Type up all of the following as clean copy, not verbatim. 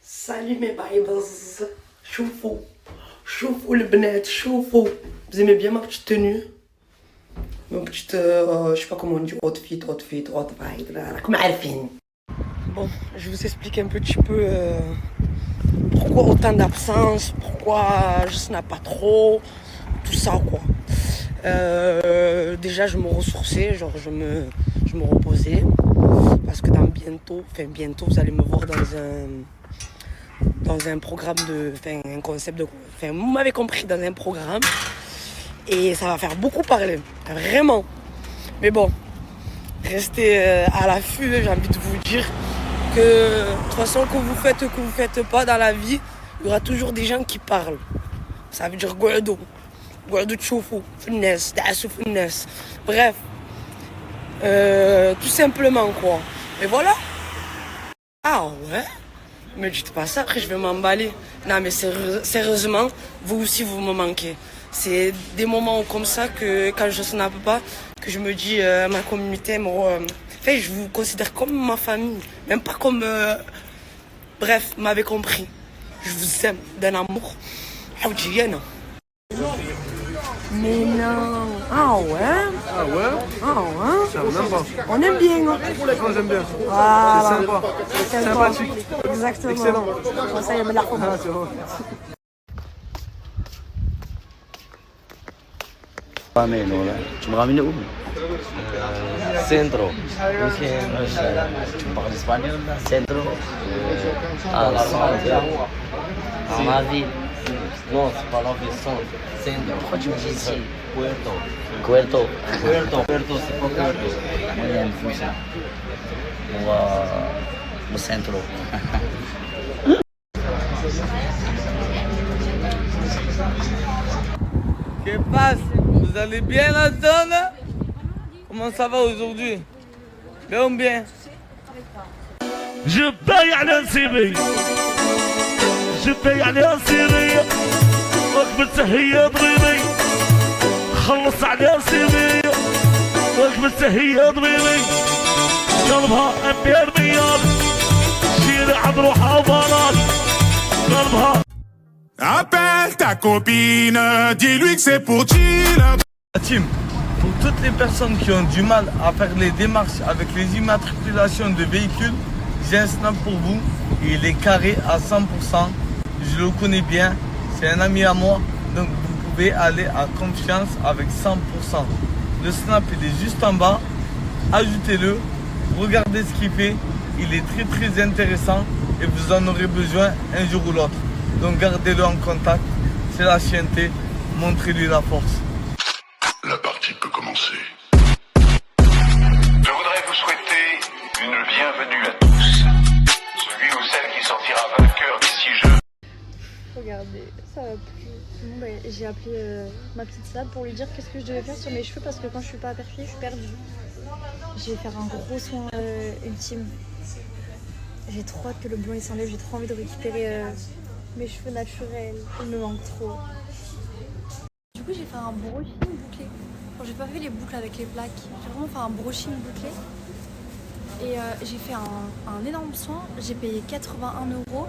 Salut mes vibes, شوفوا شوفوا البنات شوفوا. Vous aimez bien ma petite tenue? Ma petite, je sais pas comment on dit, outfit, comme عارفين. Bon, je vous explique un petit peu pourquoi autant d'absence, pourquoi je snap pas trop, tout ça quoi. Déjà je me ressourçais, genre je me reposais. Parce que bientôt vous allez me voir dans un programme un concept de, vous m'avez compris, dans un programme. Et ça va faire beaucoup parler, vraiment. Mais bon, restez à l'affût, j'ai envie de vous dire que de toute façon, que vous faites pas dans la vie, il y aura toujours des gens qui parlent. Ça veut dire قعدوا تشوفوا في الناس دعسوا في الناس. Bref, tout simplement quoi. Et voilà. Ah ouais? Mais dites pas ça, après je vais m'emballer. Non mais sérieusement, vous aussi vous me manquez. C'est des moments comme ça que quand je snap pas, que je me dis ma communauté, je vous considère comme ma famille, même pas comme... Bref, vous m'avez compris. Je vous aime d'un amour. Mais non. Ah ouais? Ah ouais? Ah ouais? Ça même pas. On aime bien. Hein? Moi j'aime bien. Voilà. C'est sympa. C'est Sympathique. Exactement. Excellent. Ça y est, la Ah, c'est vrai. Tu me ramènes où? Centro. Tu parles espagnol là? Centro. Ah, centre. Dans la ville. Non, c'est pas la ville, centre. Centro. Pourquoi tu me dis ici? Puerto. Puerto. Puerto, c'est pas Puerto. Moi, j'aime plus ça. Au centro. Que passe? Vous allez bien la zone? Comment ça va aujourd'hui? Bien ou bien? Je paye à l'insibي je paye على نصيبي وقبلت هي ضريبي خلص على نصيبي وقبلت هي ضريبي قلبها امبير ميال شيل عند روحها وبنات قلبها. Appelle ta copine, dis-lui que c'est pour chill. Team, pour toutes les personnes qui ont du mal à faire les démarches avec les immatriculations de véhicules, j'ai un snap pour vous. Il est carré à 100%. Je le connais bien. C'est un ami à moi. Donc vous pouvez aller à confiance avec 100%. Le snap il est juste en bas. Ajoutez-le. Regardez ce qu'il fait. Il est très très intéressant et vous en aurez besoin un jour ou l'autre. Donc gardez-le en contact. C'est la chienneté. Montrez-lui la force. La partie peut commencer. Je voudrais vous souhaiter une bienvenue à tous. Celui ou celle qui sortira vainqueur d'ici jeux. Regardez, ça va plus. Bon, bah, j'ai appelé ma petite Sab pour lui dire qu'est-ce que je devais faire sur mes cheveux parce que quand je suis pas perfilée, je suis perdue. Je vais faire un gros soin ultime. J'ai trop hâte que le blond il s'enlève, j'ai trop envie de récupérer mes cheveux naturels. Ils me manquent trop. Du coup, j'ai fait un brushing bouclé. Bon, j'ai pas fait les boucles avec les plaques. J'ai vraiment fait un brushing bouclé. Et j'ai fait un énorme soin. J'ai payé 81 €.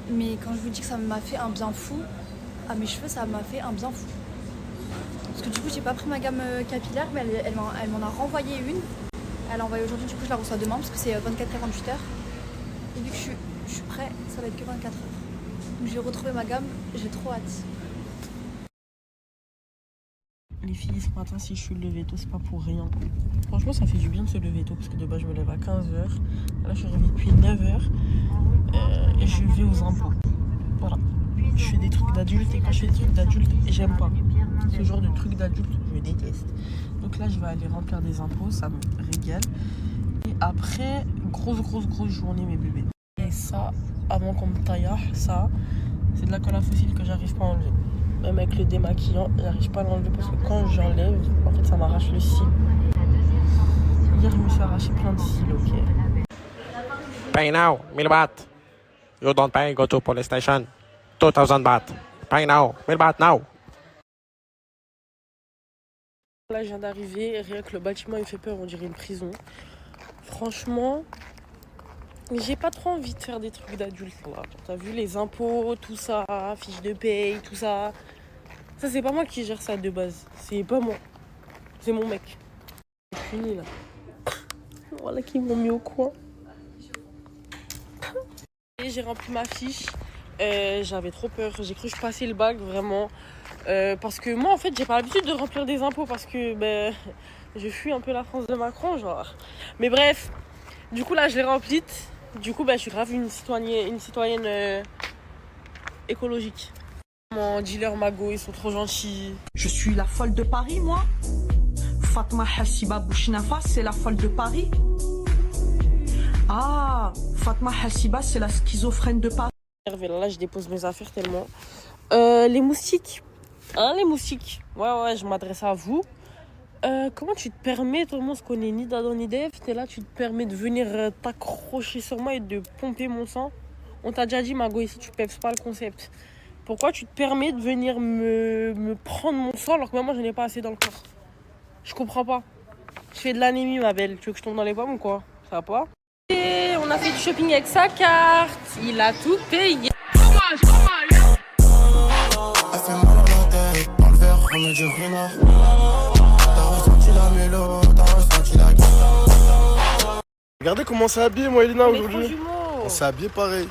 Mais quand je vous dis que ça m'a fait un bien fou, à mes cheveux, ça m'a fait un bien fou. Parce que du coup, j'ai pas pris ma gamme capillaire, mais elle m'en a renvoyé une. Elle a envoyé aujourd'hui, du coup, je la reçois demain parce que c'est 24-48 heures. Et vu que je suis prêt, ça va être que 24 heures. Donc j'ai retrouvé ma gamme, j'ai trop hâte. Les filles, ce matin, si je suis levé tôt, c'est pas pour rien. Franchement, ça fait du bien de se lever tôt parce que de base, je me lève à 15h. Là, je suis réveillée depuis 9h et je vais aux impôts. Voilà. Je fais des trucs d'adulte et quand je fais des trucs d'adulte, j'aime pas. Ce genre de trucs d'adulte, je déteste. Donc là, je vais aller remplir des impôts, ça me régale. Et après, grosse journée, mes bébés. Et ça, avant qu'on me taille, ça, c'est de la colle à fossile que j'arrive pas à enlever. Même avec le démaquillant, j'arrive pas à l'enlever parce que quand j'enlève, en fait, ça m'arrache le cil. Hier, je me suis arraché plein de cils, ok. Pay now, 1000 baht. You don't pay, go to police station. 2000 baht. Pay now, 1000 baht now. Là, je viens d'arriver, rien que le bâtiment, il fait peur, on dirait une prison. Franchement, J'ai pas trop envie de faire des trucs d'adulte là. T'as vu les impôts, tout ça, fiches de paye, tout ça. Ça c'est pas moi qui gère ça de base. C'est pas moi. C'est mon mec. C'est fini là. Voilà qu'ils m'ont mis au coin. Et j'ai rempli ma fiche. J'avais trop peur. J'ai cru que je passais le bac vraiment. Parce que moi en fait j'ai pas l'habitude de remplir des impôts parce que je fuis un peu la France de Macron genre. Mais bref, du coup là je l'ai remplie. Du coup je suis grave une citoyenne écologique. Mon dealer Mago, ils sont trop gentils. Je suis la folle de Paris, moi. Fatma Hassiba Bouchnafa, c'est la folle de Paris. Ah, Fatma Hassiba, c'est la schizophrène de Paris. Là, je dépose mes affaires tellement. Les moustiques. Hein, les moustiques. Ouais, je m'adresse à vous. Comment tu te permets, tout le monde se connaît ni d'Adam ni d'Ève, t'es là, tu te permets de venir t'accrocher sur moi et de pomper mon sang? On t'a déjà dit, Mago, ici, tu pèves pas le concept. Pourquoi tu te permets de venir me prendre mon sang alors que moi, je n'ai pas assez dans le corps? Je comprends pas. Je fais de l'anémie, ma belle. Tu veux que je tombe dans les pommes ou quoi? Ça va pas? Et on a fait du shopping avec sa carte. Il a tout payé. Regardez comment on s'est habillé, moi et Lina, aujourd'hui. On s'est habillé pareil.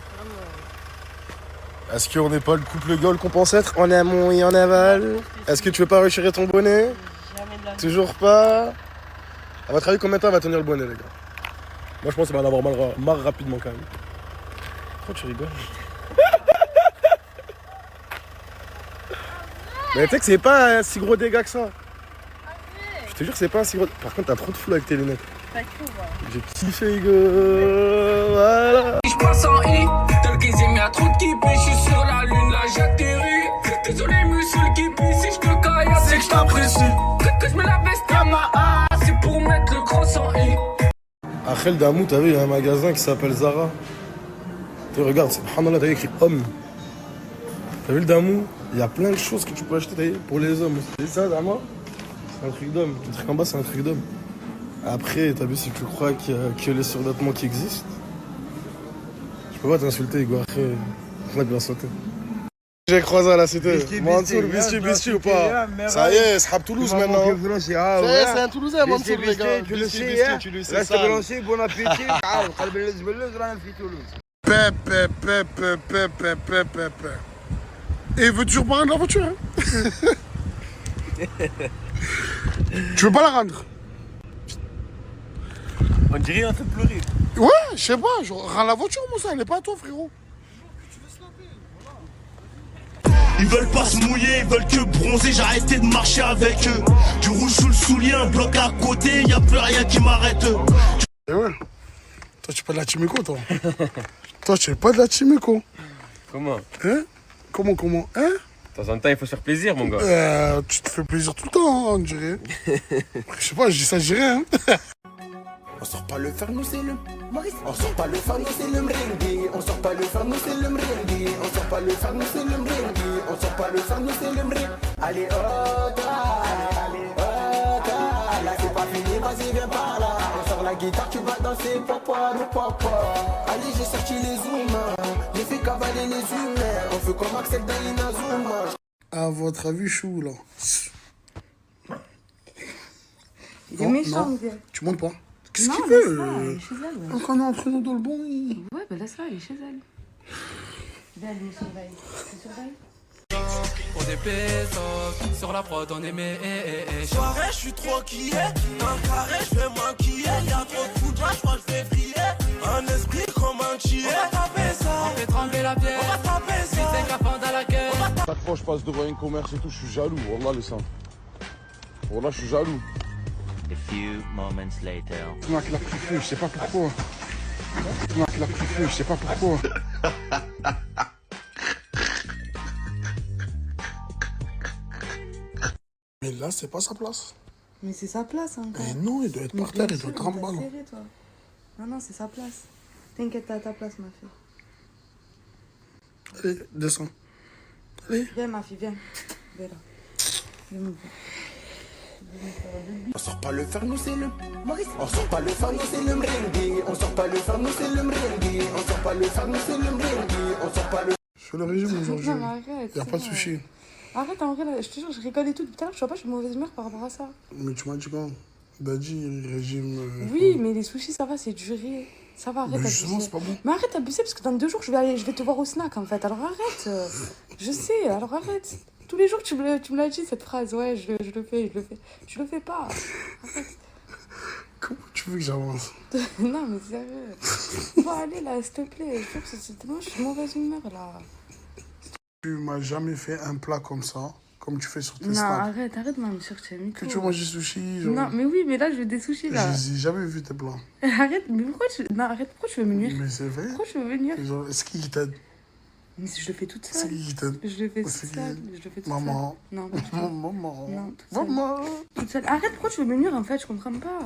Est-ce qu'on n'est pas le couple goal qu'on pense être en amont et en aval? Est-ce que tu veux pas retirer ton bonnet? Toujours pas. À votre avis, combien de temps va tenir le bonnet, les gars? Moi, je pense qu'il va en avoir marre rapidement quand même. Pourquoi tu rigoles? Mais tu sais que c'est pas un si gros dégât que ça. Je te jure que c'est pas un si gros. Par contre, t'as trop de flou avec tes lunettes. J'ai kiffé, gars. Voilà. Je passe en I, tel qu'ils aiment, y'a trop de kippés. Je suis sur la lune, là j'atterris. Désolé, monsieur le kippé, si je te caille, c'est que je t'apprécie. Que je mets la veste à ma A, c'est pour mettre le cross en I. À Khel Damou, t'as vu, il y a un magasin qui s'appelle Zara. Tu regardes, subhanallah, t'as écrit homme. T'as vu le Damou? Il y a plein de choses que tu peux acheter, t'as vu, pour les hommes. C'est ça, Dama? C'est un truc d'homme. Le truc en bas, c'est un truc d'homme. Après, t'as vu, si tu crois qu'il y a que les survêtements qui existent, je peux pas t'insulter, Hugo. Après, on va bien sauter. J'ai croisé à la cité. Mansour, Bisti ou pas? Ça y est, c'est Toulouse maintenant. Ça y est, c'est un Toulousain, Mansour, les gars. Tu le sais, ça. Bon appétit. Et il veut toujours pas rendre la voiture, hein? Tu veux pas la rendre? On dirait en train de pleurer. Ouais, je sais pas, rends la voiture, moi ça, elle est pas à toi, frérot. Ils veulent pas se mouiller, ils veulent que bronzer, j'ai arrêté de marcher avec eux. Du rouge sous le soulier, un bloc à côté, y a plus rien qui m'arrête. Et ouais. Toi, tu es pas de la Chimico, toi. Toi, tu es pas de la Chimico. Comment? Hein? Comment? Hein? De temps en temps, il faut se faire plaisir, mon gars. Tu te fais plaisir tout le temps, on dirait. Je sais pas, je dis ça, je dis rien. On sort pas le fer, nous c'est le Maurice. On sort pas le fer, nous c'est le mringue. On sort pas le fer, nous c'est le mringue. On sort pas le fer, nous c'est le mringue. On sort pas le fer, nous c'est le mringue. Allez, oh, là c'est pas fini, vas-y, viens par là. On sort la guitare, tu vas danser, papa, le papa. Allez, j'ai sorti les humains. J'ai fait cavaler les humains. On fait comme Axel dans l'Inazuma. À votre avis, chou, là. Il est méchant, le gars. Tu montes pas? Qu'est-ce qu'il veut? Il est chez elle. Donc on est entre nous dans le bon. Ouais, bah laisse-la, il est chez elle. Viens, il nous surveille. Tu surveilles? Pour des pesos, sur la prod on est mes Soirée, je suis trop quillé. Dans le carré, je vais m'enquiller. Y'a trop de foudre, je crois que je vais vriller. Un esprit comme un chien. On va taper ça. On fait trembler la pierre. On va taper ça. 8-5 à fond dans la gueule. Chaque fois que je passe devant un commerce et tout, je suis jaloux. Wallah, le sang. Wallah, je suis jaloux. A few moments later. Fnac l'a pris feu, je sais pas pourquoi. Fnac l'a pris feu, je sais pas pourquoi. Mais là, c'est pas sa place. Mais c'est sa place, hein. Mais non, il doit être par terre, il doit être en bas. Non, c'est sa place. T'inquiète, t'es à ta place, ma fille. Allez, descends. Allez. Viens, ma fille, viens. Viens là. Viens me voir. On sort pas le fer, nous c'est le Maurice. On sort pas le fer, nous c'est le meringue. On sort pas le fer, nous c'est le meringue. On sort pas le fer, nous c'est le meringue. On sort pas le. Je fais le régime aujourd'hui. Non, mais arrête. Y'a pas de sushi. Arrête, en vrai, là, je te jure, je rigole et tout. Tout à l'heure, je vois pas, je suis de mauvaise humeur par rapport à ça. Mais tu m'as dit quand Daddy, régime. Oui, mais les sushis, ça va, c'est duré. Ça va, arrête. Mais justement, c'est pas bon. Mais arrête d'abuser parce que dans 2 jours, je vais te voir au snack en fait. Alors arrête. Je sais, alors arrête. Tous les jours, tu me l'as dit cette phrase. Ouais, je le fais. Tu le fais pas. Arrête. Comment tu veux que j'avance? Non, mais sérieux. Bon, allez là, s'il te plaît. Je trouve que moi, je suis de mauvaise humeur là. Tu m'as jamais fait un plat comme ça, comme tu fais sur tes Non, snaps. arrête, maman, sûr que tu as mis Que tu manges des sushis, genre. Non, mais oui, mais là, je veux des sushis là. Je les ai jamais vu tes plats. Arrête, mais pourquoi pourquoi tu veux venir? Mais c'est vrai. Pourquoi tu veux venir? Genre, est-ce qu'il t'aide? Mais si je le fais toute seule. C'est qui t'aide? Je le fais toute seule. Maman. Non, Maman. non, toute seule. Maman. Toute seule. Arrête, pourquoi tu veux venir en fait? Je comprends pas.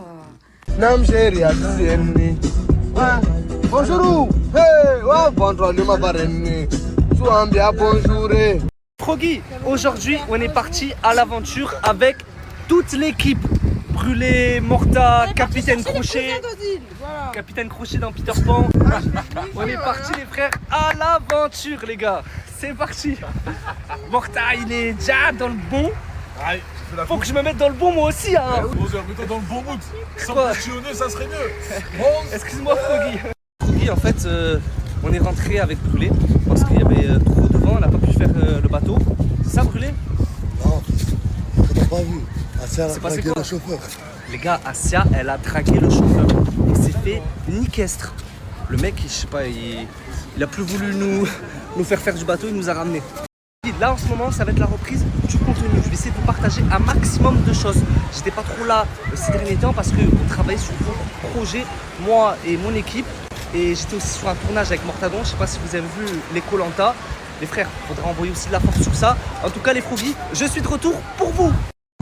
Bonjour. Hey, bonjour, bonjour. Froggy, aujourd'hui on est parti à l'aventure avec toute l'équipe. Brûlé, Morta, Capitaine Crochet. Capitaine Crochet dans Peter Pan. On est parti les frères à l'aventure les gars. C'est parti. Morta il est déjà dans le bon. Faut que je me mette dans le bon moi aussi hein. Mets-toi dans le bon mood. Sans passionner, ça serait mieux. Excuse-moi Froggy. Froggy en fait on est rentré avec Brûlé parce qu'il y avait trop de vent, on n'a pas pu faire le bateau. C'est ça Brûlé? Non, t'as pas vu. Asia a traqué le chauffeur. Les gars, Asia, elle a traqué le chauffeur. Il s'est fait niquestre. Le mec, je sais pas, il a plus voulu nous faire du bateau, il nous a ramenés. Là en ce moment, ça va être la reprise du contenu. Je vais essayer de vous partager un maximum de choses. J'étais pas trop là ces derniers temps parce qu'on travaillait sur beaucoup de projets, moi et mon équipe. Et j'étais aussi sur un tournage avec Mortadon. Je sais pas si vous avez vu les Koh-Lanta. Les frères, faudra envoyer aussi de la force sur ça. En tout cas, les Froggy, je suis de retour pour vous.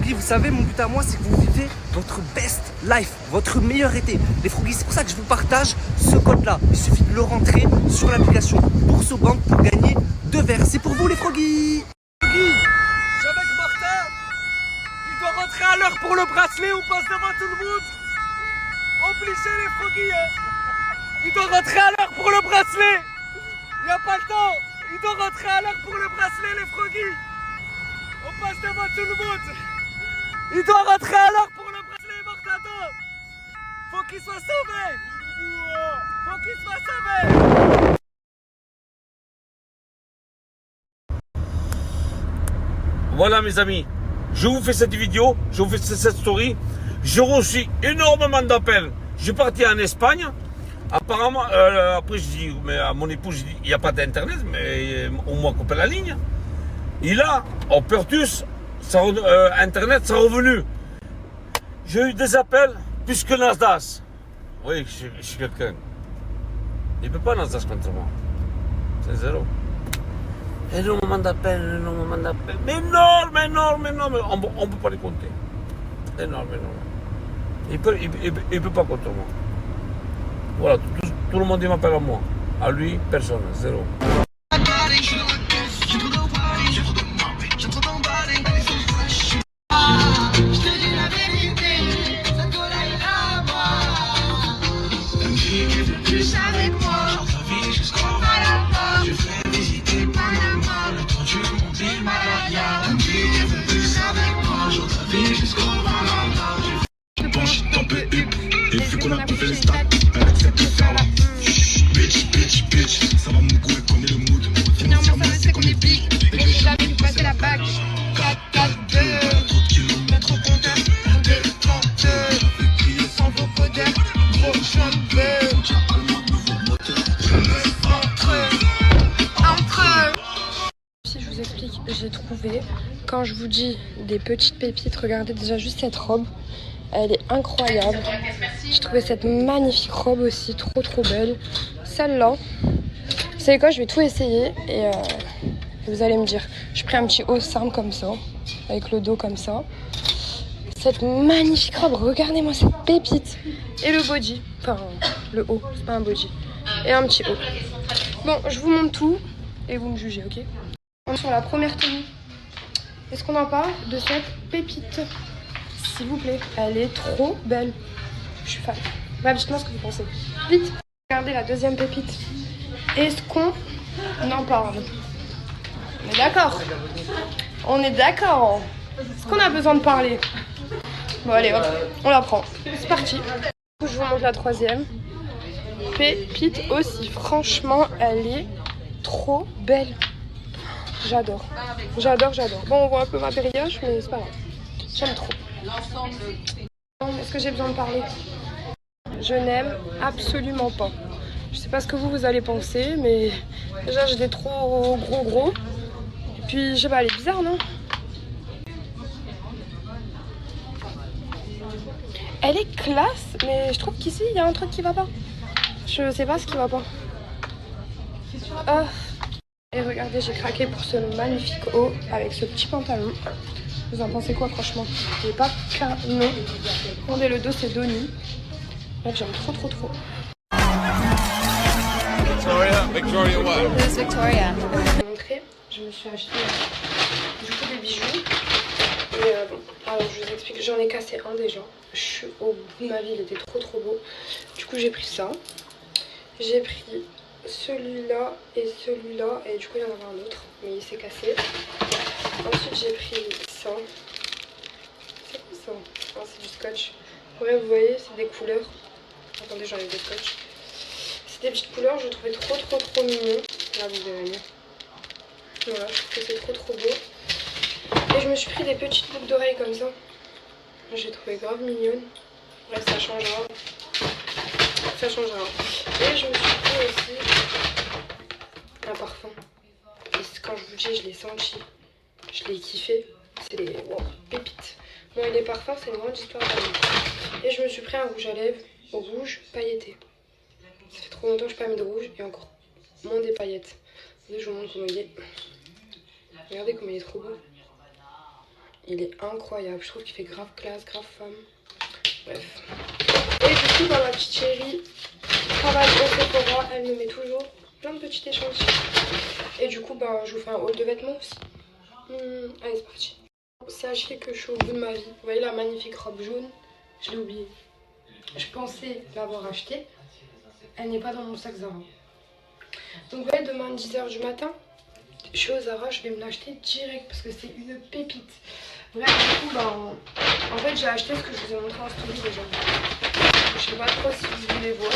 Vous savez, mon but à moi, c'est que vous vivez votre best life, votre meilleur été. Les Froggy, c'est pour ça que je vous partage ce code-là. Il suffit de le rentrer sur l'application BoursoBank pour gagner 2 verres. C'est pour vous, les Froggy. Froggy, je suis avec Martin. Il doit rentrer à l'heure pour le bracelet. On passe devant tout le monde. Obligé, les Froggy. Il doit rentrer à l'heure pour le bracelet. Il n'y a pas le temps. Il doit rentrer à l'heure pour le bracelet, les Froggy. On passe devant tout le monde. Il doit rentrer à l'heure pour le bracelet, Mortadon. Faut qu'il soit sauvé. Faut qu'il soit sauvé. Voilà mes amis, je vous fais cette vidéo, je vous fais cette story. J'ai reçu énormément d'appels. Je suis parti en Espagne. Apparemment, après je dis, mais à mon époux, je dis, il n'y a pas d'internet, mais on m'a coupé la ligne. Et là, au Pertus, internet, c'est revenu. J'ai eu des appels plus que Nasdaq. Oui, je suis quelqu'un. Il ne peut pas Nasdaq contre moi. C'est zéro. Énormément d'appels. Mais énorme. On ne peut pas les compter. Énorme. Il peut pas contre moi. Voilà, tout le monde m'appelle à moi. À lui, personne, zéro. Ça va me couler, connaît le mood. Financièrement, c'est qu'on est big. Mais j'ai jamais vu passer la bague. 4-4-2. Mettre au compteur. 2-30. Sans vos codeurs. Gros chambeux. Entre eux. Si je vous explique, j'ai trouvé, quand je vous dis des petites pépites, regardez déjà juste cette robe. Elle est incroyable. J'ai trouvé cette magnifique robe aussi, trop belle. Celle-là, vous savez quoi, je vais tout essayer et vous allez me dire. J'ai pris un petit haut simple comme ça, avec le dos comme ça. Cette magnifique robe, regardez-moi cette pépite. Et le body, enfin le haut, c'est pas un body. Et un petit haut. Bon, je vous montre tout et vous me jugez, ok? On est sur la première tenue. Est-ce qu'on en parle de cette pépite? s'il vous plaît. Elle est trop belle. Je suis fan. Bref, dites-moi ce que vous pensez. Vite. Regardez la deuxième pépite. Est-ce qu'on en parle? On est d'accord. On est d'accord. Est-ce qu'on a besoin de parler? Bon allez hop, on la prend. C'est parti. Je vous montre la troisième. Pépite aussi. Franchement, elle est trop belle. J'adore. J'adore, j'adore. Bon, on voit un peu ma brioche, mais c'est pas grave. J'aime trop. Est-ce que j'ai besoin de parler? Je n'aime absolument pas. Je sais pas ce que vous allez penser, mais déjà j'ai des trop gros. Et puis, je sais pas, elle est bizarre, non? Elle est classe, mais je trouve qu'ici, il y a un truc qui va pas. Je sais pas ce qui va pas. Ah. Et regardez, j'ai craqué pour ce magnifique haut avec ce petit pantalon. Vous en pensez quoi, franchement? Il est pas canon. Regardez, le dos, c'est Donny. Bref, j'aime trop. Victoria what? Who's Victoria? Je vais vous montrer. Je me suis acheté du coup des bijoux. Et bon, alors je vous explique, j'en ai cassé un déjà. Je suis au bout de ma vie, il était trop beau. Du coup, j'ai pris ça. J'ai pris celui-là et celui-là. Et du coup, il y en avait un autre, mais il s'est cassé. Ensuite, j'ai pris ça. C'est quoi ça? Ah, c'est du scotch. Ouais, vous voyez, c'est des couleurs. Attendez, j'enlève des scotch. C'est des petites couleurs, je trouvais trop mignon. Là, vous verrez. Voilà, je trouve que c'est trop beau. Et je me suis pris des petites boucles d'oreilles comme ça. J'ai trouvé grave mignonne. Bref, ça changera. Et je me suis pris aussi un parfum. Et quand je vous dis, je l'ai senti. Je l'ai kiffé. C'est des pépites. Bon, et les parfums, c'est une grande histoire d'amour. Et je me suis pris un rouge à lèvres au rouge pailleté. Ça fait trop longtemps que je n'ai pas mis de rouge et encore moins des paillettes. Attendez, je vous montre comment il est. Regardez comme il est trop beau. Il est incroyable. Je trouve qu'il fait grave classe, grave femme. Bref. Et du coup, ma petite chérie travaille au Sephora. Elle me met toujours plein de petits échantillons. Et du coup, je vous fais un haul de vêtements aussi. Allez, c'est parti. Sachez que je suis au bout de ma vie. Vous voyez la magnifique robe jaune? Je l'ai oubliée. Je pensais l'avoir achetée. Elle n'est pas dans mon sac Zara. Donc vous voyez, demain 10h du matin, je suis au Zara, je vais me l'acheter direct parce que c'est une pépite. Bref, du coup, en fait, j'ai acheté ce que je vous ai montré en story déjà. Je sais pas trop si vous voulez voir.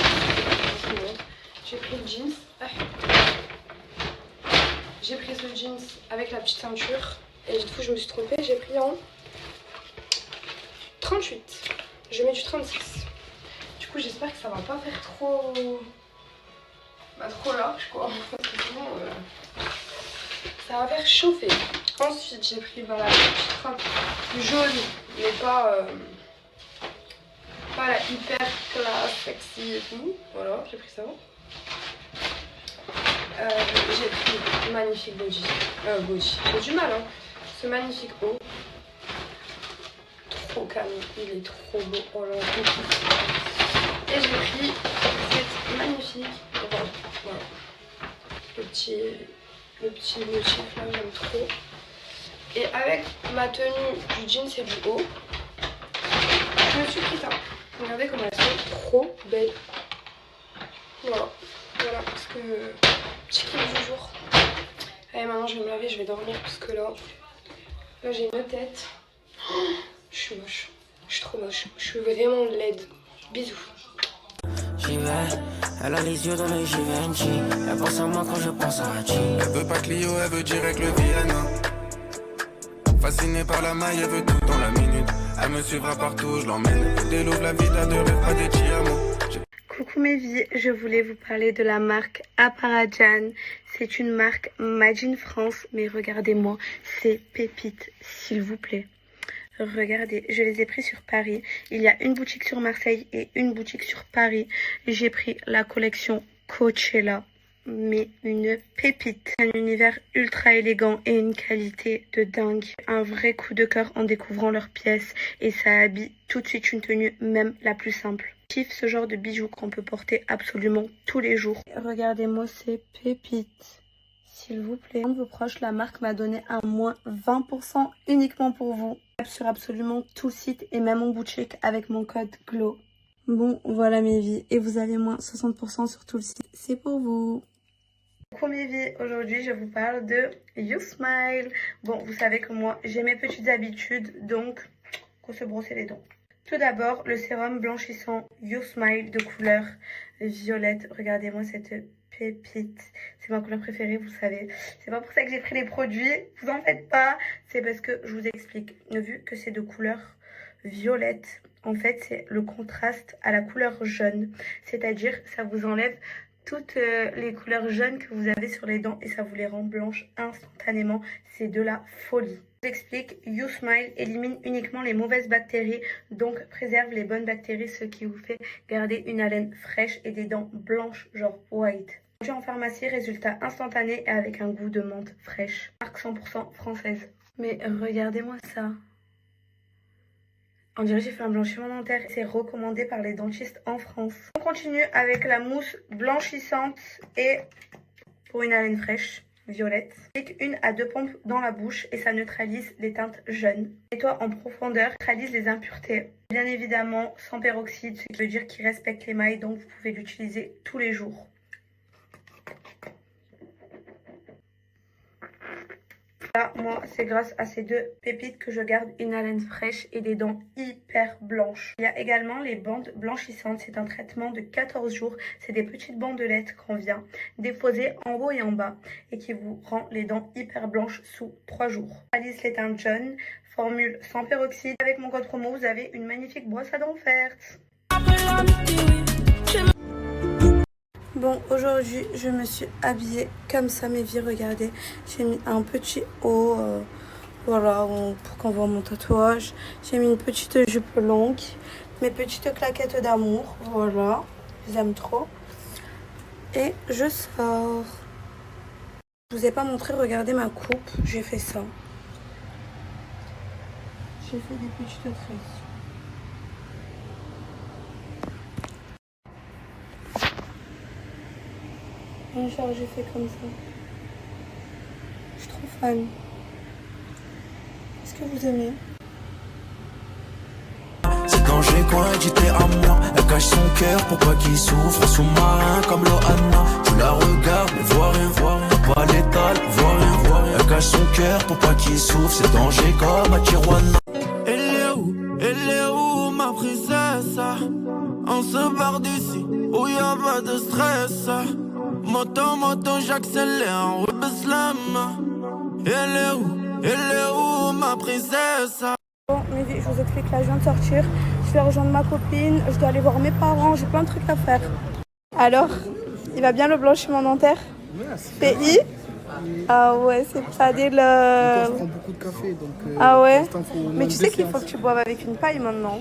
J'ai pris le jeans. J'ai pris ce jeans avec la petite ceinture. Et du coup, je me suis trompée. J'ai pris en 38. Je mets du 36. Du coup, j'espère que ça va pas faire trop large, quoi. Parce que sinon, ça va faire chauffer. Ensuite, j'ai pris la petite robe jaune, mais pas la hyper classe, sexy et tout. Voilà, j'ai pris ça. J'ai pris le magnifique body. J'ai du mal, hein. Ce magnifique haut. Trop canon, il est trop beau. Oh là là, et j'ai pris cette magnifique robe. Voilà. Le petit motif là, j'aime trop. Et avec ma tenue du jean et du haut, je me suis pris ça. Regardez comment elles sont trop belles. Voilà, parce que petit kiff du jour. Allez, maintenant je vais me laver, je vais dormir parce que là j'ai une tête. Je suis moche, je suis trop moche, je suis vraiment laide. Bisous. J'y vais, elle a les yeux dans les Givenchy. Elle pense à moi quand je pense à Hachi. Elle veut pas Clio, elle veut direct le Vienna. Fascinée par la maille, elle veut tout dans la minute. Elle me suivra partout, je l'emmène. Des loups, la vie de rêve, pas des diamants. Coucou mes vies, je voulais vous parler de la marque Aparajan. C'est une marque made in France, mais regardez-moi ces pépites, s'il vous plaît. Regardez, je les ai pris sur Paris. Il y a une boutique sur Marseille et une boutique sur Paris. J'ai pris la collection Coachella, mais une pépite. Un univers ultra élégant et une qualité de dingue. Un vrai coup de cœur en découvrant leurs pièces et ça habille tout de suite une tenue, même la plus simple. Je kiffe ce genre de bijoux qu'on peut porter absolument tous les jours. Regardez-moi ces pépites, s'il vous plaît. Un de vos proches, la marque m'a donné un moins 20% uniquement pour vous. Sur absolument tout le site et même en boutique avec mon code GLOW. Bon, voilà mes vies. Et vous avez moins 60% sur tout le site. C'est pour vous. Coucou mes vies, aujourd'hui je vous parle de You Smile. Bon, vous savez que moi j'ai mes petites habitudes, donc qu'on se brosser les dents. Tout d'abord, le sérum blanchissant You Smile de couleur violette. Regardez-moi cette pépite. C'est ma couleur préférée, vous savez. C'est pas pour ça que j'ai pris les produits, vous en faites pas. C'est parce que je vous explique. Vu que c'est de couleur violette, en fait c'est le contraste à la couleur jaune. C'est-à-dire ça vous enlève toutes les couleurs jaunes que vous avez sur les dents et ça vous les rend blanches instantanément. C'est de la folie. Je vous explique, You Smile élimine uniquement les mauvaises bactéries, donc préserve les bonnes bactéries, ce qui vous fait garder une haleine fraîche et des dents blanches, genre white. Vendu en pharmacie, résultat instantané et avec un goût de menthe fraîche. Marque 100% française. Mais regardez-moi ça. On dirait que j'ai fait un blanchiment dentaire. C'est recommandé par les dentistes en France. On continue avec la mousse blanchissante et pour une haleine fraîche, violette. Applique 1 à 2 pompes dans la bouche et ça neutralise les teintes jaunes. Nettoie en profondeur, neutralise les impuretés. Bien évidemment sans peroxyde, ce qui veut dire qu'il respecte l'émail, donc vous pouvez l'utiliser tous les jours. Là, moi, c'est grâce à ces deux pépites que je garde une haleine fraîche et des dents hyper blanches. Il y a également les bandes blanchissantes. C'est un traitement de 14 jours. C'est des petites bandelettes qu'on vient déposer en haut et en bas et qui vous rend les dents hyper blanches sous 3 jours. Alice les teintes jaunes, formule sans peroxyde. Avec mon code promo, vous avez une magnifique brosse à dents offerte. Bon, aujourd'hui, je me suis habillée comme ça, mes vies, regardez. J'ai mis un petit haut, voilà, pour qu'on voit mon tatouage. J'ai mis une petite jupe longue, mes petites claquettes d'amour, voilà. Je les aime trop. Et je sors. Je vous ai pas montré, regardez ma coupe. J'ai fait ça. J'ai fait des petites tresses. Genre j'ai fait comme ça. Je suis trop fan. Est-ce que vous aimez? C'est danger quand elle dit t'es à moi. Elle cache son cœur pour pas qu'il souffre. Sous-marin comme Lohanna. Tu la regardes mais vois rien, pas l'étal, vois rien. Elle cache son cœur pour pas qu'il souffre. C'est danger comme à Tijuana. Elle est où ma princesse? On se barre d'ici où y'a pas de stress. Moto, j'accélère, ouais, slam. Elle est où, ma princesse? Bon, mes vies, je vous explique là, je viens de sortir. Je vais rejoindre ma copine, je dois aller voir mes parents, j'ai plein de trucs à faire. Alors, il va bien le blanchiment dentaire? PI? Ah ouais, c'est pas des Je prends beaucoup de café, donc... ah ouais? Mais tu sais qu'il faut que tu boives avec une paille maintenant.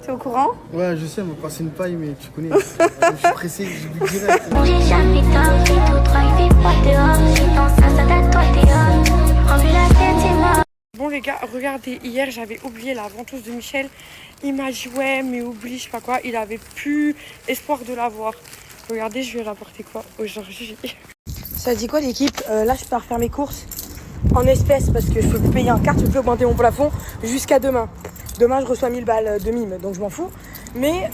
T'es au courant? Ouais, je sais, on va passer une paille, mais tu connais. Je suis pressé, j'ai bu direct. J'ai jamais dormi, tout droit, il fait pas dehors. J'ai dans ça, ça date, toi t'es homme. Rendu la tête, c'est mort. Bon les gars, regardez, hier j'avais oublié la ventouse de Michel. Il m'a dit ouais, mais oublie, je sais pas quoi. Il avait plus espoir de l'avoir. Regardez, je vais rapporter quoi aujourd'hui. Ça dit quoi l'équipe? Là, je pars faire mes courses en espèces parce que je peux plus payer en carte, je peux plus augmenter mon plafond jusqu'à demain. Demain, je reçois 1000 balles de mime, donc je m'en fous. Mais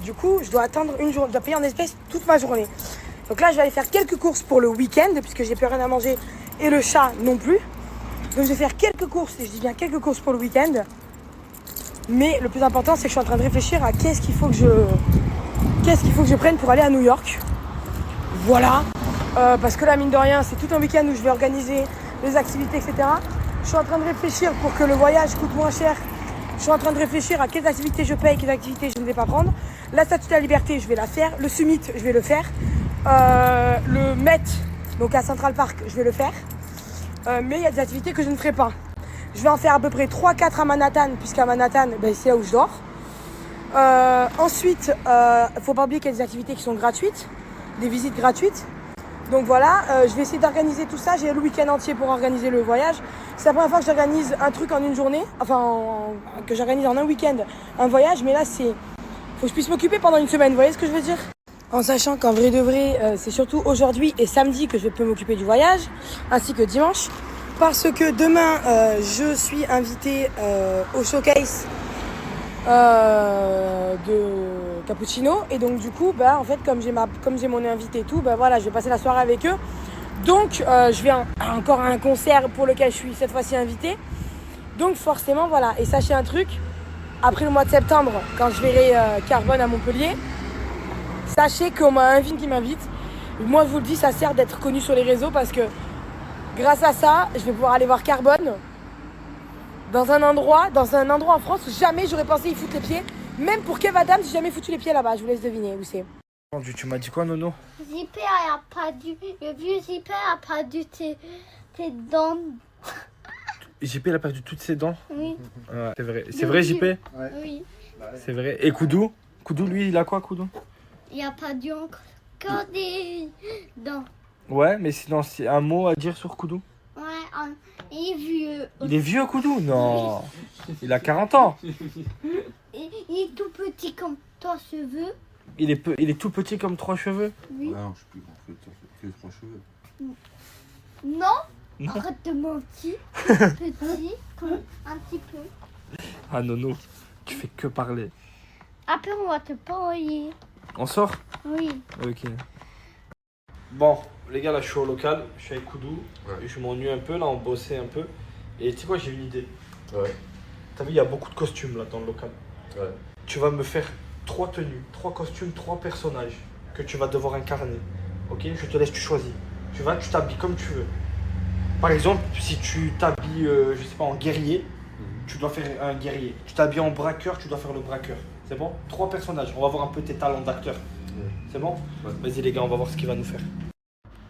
du coup, je dois attendre une journée, je dois payer en espèces toute ma journée. Donc là, je vais aller faire quelques courses pour le week-end, puisque j'ai plus rien à manger et le chat non plus. Donc je vais faire quelques courses, et je dis bien quelques courses pour le week-end. Mais le plus important, c'est que je suis en train de réfléchir à qu'est-ce qu'il faut que je prenne pour aller à New York. Voilà. Parce que là, mine de rien, c'est tout un week-end où je vais organiser les activités, etc. Je suis en train de réfléchir pour que le voyage coûte moins cher. Je suis en train de réfléchir à quelles activités je paye, quelles activités je ne vais pas prendre. La Statue de la Liberté, je vais la faire. Le Summit, je vais le faire. Le Met, donc à Central Park, je vais le faire. Mais il y a des activités que je ne ferai pas. Je vais en faire à peu près 3-4 à Manhattan, puisqu'à Manhattan, ben, c'est là où je dors. Ensuite, il ne faut pas oublier qu'il y a des activités qui sont gratuites, des visites gratuites. Donc voilà, je vais essayer d'organiser tout ça. J'ai le week-end entier pour organiser le voyage. C'est la première fois que j'organise un truc en une journée, que j'organise en un week-end un voyage. Mais là, faut que je puisse m'occuper pendant une semaine. Vous voyez ce que je veux dire? En sachant qu'en vrai de vrai, c'est surtout aujourd'hui et samedi que je peux m'occuper du voyage, ainsi que dimanche. Parce que demain, je suis invitée au showcase de Cappuccino. Et donc du coup, bah, en fait, comme j'ai mon invité et tout, bah, voilà, je vais passer la soirée avec eux. Donc je vais encore à un concert pour lequel je suis cette fois-ci invitée. Donc forcément, voilà. Et sachez un truc, après le mois de septembre, quand je verrai Carbone à Montpellier, sachez qu'on m'a un film qui m'invite. Moi, je vous le dis, ça sert d'être connu sur les réseaux parce que grâce à ça, je vais pouvoir aller voir Carbone dans un endroit en France où jamais j'aurais pensé y foutre les pieds. Même pour Kev Adams, j'ai jamais foutu les pieds là-bas. Je vous laisse deviner où c'est. Tu m'as dit quoi, Nono? Zipper a perdu. Le vieux Zipper a perdu tes dents. JP, il a perdu toutes ses dents? Oui. Ouais, c'est vrai. C'est vrai, JP? Ouais. Oui. C'est vrai. Et Koudou? Koudou, lui, il a quoi, Koudou? Il a perdu encore des dents. Ouais, mais sinon, c'est un mot à dire sur Koudou? Ouais, il est vieux. Il est vieux, Koudou? Non. Il a 40 ans. Il est tout petit comme toi, cheveux. Il est tout petit comme 3 cheveux? Oui. Ah non, je suis plus grand que 3 cheveux. Non. Arrête de mentir. Petit, comme un petit peu. Ah, Nono, tu fais que parler. Après, on va te parler. On sort? Oui. Ok. Bon, les gars, là, je suis au local. Je suis avec Koudou. Ouais. Je m'ennuie un peu, là, on bossait un peu. Et tu sais quoi, j'ai une idée. Ouais. T'as vu, il y a beaucoup de costumes, là, dans le local. Ouais. Tu vas me faire 3 tenues, 3 costumes, 3 personnages que tu vas devoir incarner. Ok? Je te laisse, tu choisis. Tu t'habilles comme tu veux. Par exemple, si tu t'habilles, je sais pas, en guerrier, tu dois faire un guerrier. Tu t'habilles en braqueur, tu dois faire le braqueur. C'est bon? 3 personnages. On va voir un peu tes talents d'acteur. C'est bon? Ouais. Vas-y les gars, on va voir ce qu'il va nous faire.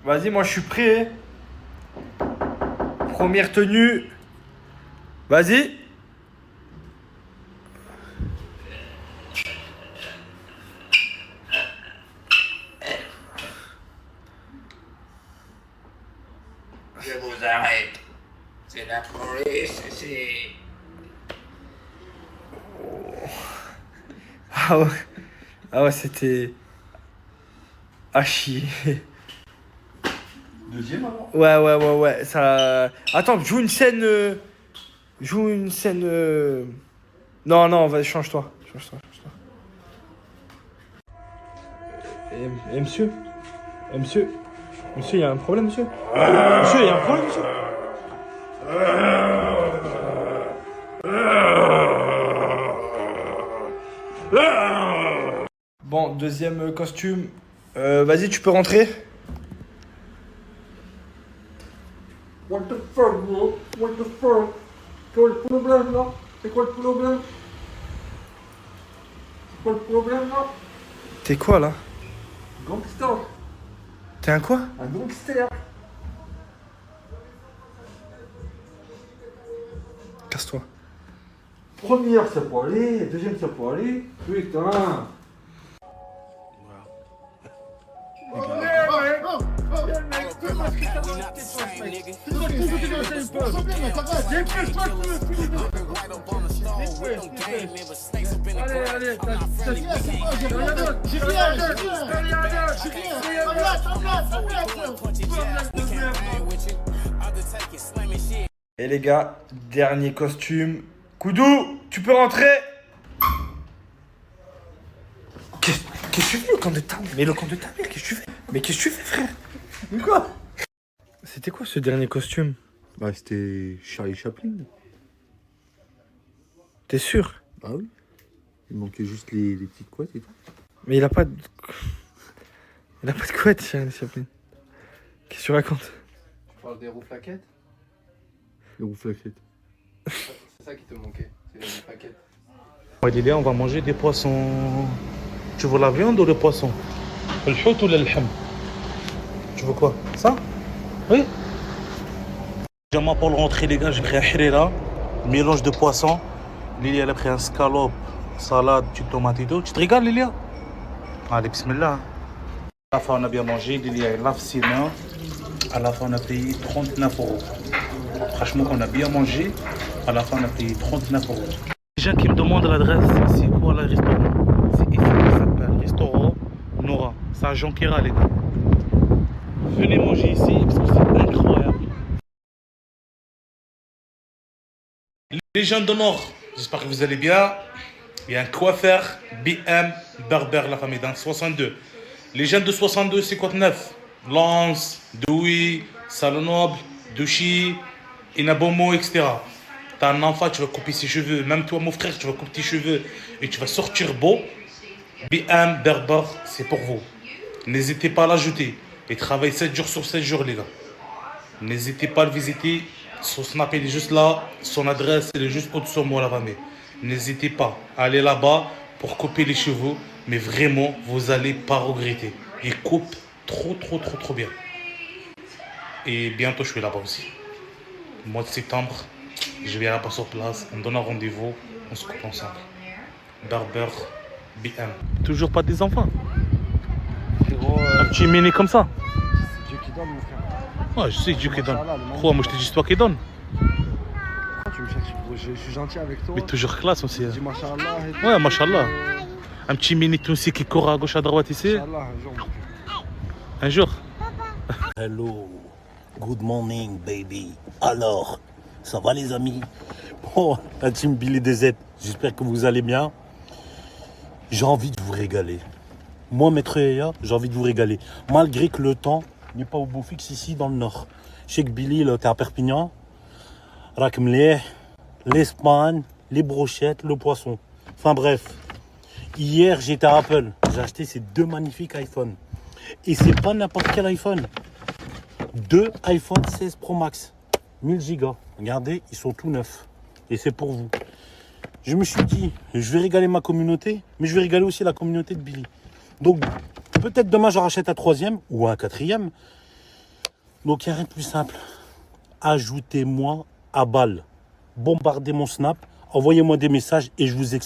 Vas-y, moi je suis prêt. Première tenue. Vas-y. Je vous arrête. C'est la police, c'est... Ah ouais, c'était... à chier. Deuxième alors? Ouais, ça... Attends, joue une scène... Non, vas-y, change-toi. Et monsieur, il y a un problème, monsieur? Monsieur, il y a un problème, monsieur? Bon, deuxième costume. Vas-y, tu peux rentrer. What the fuck, bro? What the fuck? C'est quoi le problème, là? C'est quoi le problème? C'est quoi le problème, là? T'es quoi, là? Gangster. T'es un quoi? Un gangster. Casse-toi. Première, ça peut aller. Deuxième, ça peut aller. Putain. Et les gars, dernier costume. Koudou, tu peux rentrer. Qu'est-ce que tu fais, le camp de ta mère? Mais le camp de ta mère, qu'est-ce que tu fais? Mais qu'est-ce que tu fais, frère? Mais quoi? C'était quoi ce dernier costume? Bah, c'était Charlie Chaplin. T'es sûr? Ah oui. Il manquait juste les petites couettes et tout. Mais il a pas de... Il a pas de couette, Charlie Chaplin. Qu'est-ce que tu racontes? Tu parles des rouflaquettes? Les rouflaquettes. C'est ça qui te manquait, c'est les rouflaquettes. Ouais, Lilia, on va manger des poissons. Tu veux la viande ou le poisson? Le chout ou le lham? Tu veux quoi? Ça? Oui. Déjà, pour le rentrer, les gars, j'ai pris un harira, mélange de poisson. Lilia, elle a pris un scalope, salade, petite tomate et tout. Tu te régales, Lilia? Allez, bismillah. À la fin, on a bien mangé. Lilia, elle lave ses mains. À la fin, on a payé 39 €. Franchement, on a bien mangé. À la fin, on a payé 39 €. Les gens qui me demandent l'adresse, c'est quoi le restaurant? C'est ici, ça s'appelle Restaurant Nora. C'est à Jonquera, les gars. Venez manger ici parce que c'est incroyable. Les gens de Nord, j'espère que vous allez bien. Il y a un coiffeur BM Berber, la famille dans 62. Les jeunes de 62, c'est quoi de neuf? Lance, Doui, Salonoble, Douchy, Inabomo, etc. T'as un enfant, tu vas couper ses cheveux. Même toi, mon frère, tu vas couper tes cheveux et tu vas sortir beau. BM Berber, c'est pour vous. N'hésitez pas à l'ajouter. Il travaille 7 jours sur 7 jours, les gars. N'hésitez pas à le visiter. Son snap, il est juste là. Son adresse, elle est juste au-dessous de moi, la famille. N'hésitez pas à aller là-bas pour couper les cheveux. Mais vraiment, vous n'allez pas regretter. Il coupe trop bien. Et bientôt, je suis là-bas aussi. Au mois de septembre, je vais là-bas sur place. On donne un rendez-vous. On se coupe ensemble. Berber BM. Toujours pas des enfants. Un petit mini comme ça. C'est Dieu qui donne, mon frère. Ouais, je sais, Dieu qui donne. Quoi, moi je te dis, c'est toi qui donne. Pourquoi tu me cherches? Je suis gentil avec toi. Mais toujours classe aussi. Je dis machallah. Ouais, machallah. Un petit mini aussi qui court à gauche, à droite ici. Machallah, un jour. Un jour. Hello. Good morning, baby. Alors, ça va les amis? Bon, la team Billy DZ, j'espère que vous allez bien. J'ai envie de vous régaler. Moi, Maître Yaya, j'ai envie de vous régaler. Malgré que le temps n'est pas au beau fixe ici dans le nord. Je sais que Billy, là, t'es à Perpignan. Rakmleh, l'Espagne, les brochettes, le poisson. Enfin bref. Hier, j'étais à Apple. J'ai acheté ces deux magnifiques iPhones. Et c'est pas n'importe quel iPhone. Deux iPhone 16 Pro Max. 1000 Go. Regardez, ils sont tout neufs. Et c'est pour vous. Je me suis dit, je vais régaler ma communauté, mais je vais régaler aussi la communauté de Billy. Donc, peut-être demain, je rachète un troisième ou un quatrième. Donc, il n'y a rien de plus simple. Ajoutez-moi à balle. Bombardez mon Snap. Envoyez-moi des messages et je vous explique.